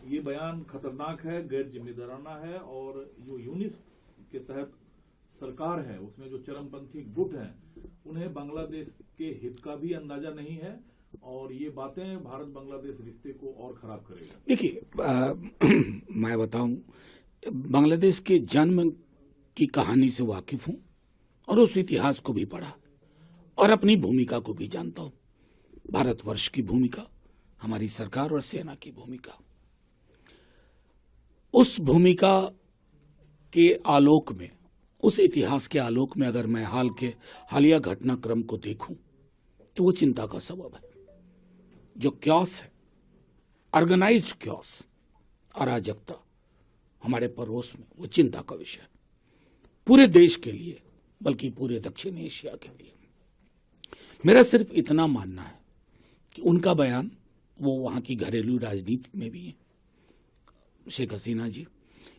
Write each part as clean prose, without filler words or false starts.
ये बयान खतरनाक है, गैर जिम्मेदाराना है और जो यूनिस के तहत सरकार है उसमें जो चरमपंथी गुट हैं उन्हें बांग्लादेश के हित का भी अंदाजा नहीं है और ये बातें भारत बांग्लादेश रिश्ते को और खराब करेगा। देखिए, मैं बताऊं, बांग्लादेश के जन्म की कहानी से वाकिफ हूं और उस इतिहास को भी पढ़ा और अपनी भूमिका को भी जानता हूं। भारतवर्ष की भूमिका, हमारी सरकार और सेना की भूमिका, उस भूमिका के आलोक में, उस इतिहास के आलोक में अगर मैं हालिया घटनाक्रम को देखूं तो वो चिंता का सबब है। जो क्योस है, ऑर्गेनाइज्ड क्योस, अराजकता हमारे पड़ोस में, वो चिंता का विषय है पूरे देश के लिए, बल्कि पूरे दक्षिण एशिया के लिए। मेरा सिर्फ इतना मानना है कि उनका बयान, वो वहां की घरेलू राजनीति में भी है, शेख हसीना जी,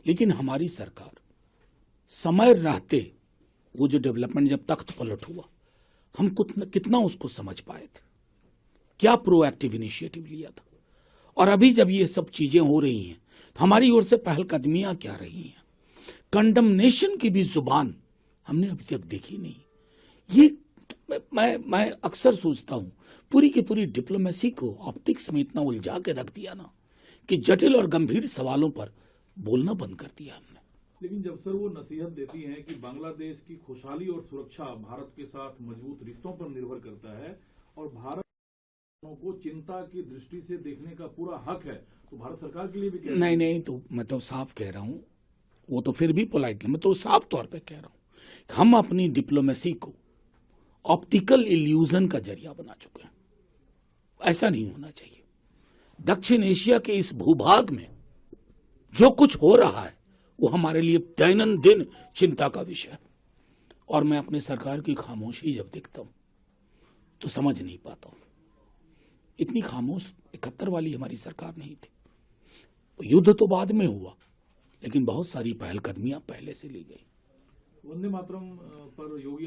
लेकिन हमारी सरकार समय रहते वो जो डेवलपमेंट, जब तख्त पलट हुआ, हम कितना उसको समझ पाए थे, क्या प्रोएक्टिव इनिशिएटिव लिया था। और अभी जब ये सब चीजें हो रही हैं तो हमारी ओर से पहलकदमियां क्या रही हैं, कंडमनेशन की भी जुबान हमने अभी तक देखी नहीं। ये मैं अक्सर सोचता हूं, पूरी की पूरी डिप्लोमेसी को ऑप्टिक्स में इतना उलझा के रख दिया ना कि जटिल और गंभीर सवालों पर बोलना बंद कर दिया हमने। लेकिन जब सर वो नसीहत देती हैं कि बांग्लादेश की खुशहाली और सुरक्षा भारत के साथ मजबूत रिश्तों पर निर्भर करता है और भारत को चिंता की दृष्टि से देखने का पूरा हक है, तो भारत सरकार के लिए भी नहीं, तो मैं तो साफ कह रहा हूं, वो तो फिर भी पोलाइट, मैं तो साफ तौर पे कह रहा हूं, हम अपनी डिप्लोमेसी को ऑप्टिकल इल्यूजन का जरिया बना चुके हैं। ऐसा नहीं होना चाहिए। दक्षिण एशिया के इस भूभाग में जो कुछ हो रहा है वो हमारे लिए दैनंदिन चिंता का विषय है और मैं अपनी सरकार की खामोशी जब देखता हूं तो समझ नहीं पाता हूं। इतनी खामोश 71 वाली हमारी सरकार नहीं थी। युद्ध तो बाद में हुआ, लेकिन बहुत सारी पहलकदमियां पहले से ली गई। वंदे मातरम पर योगी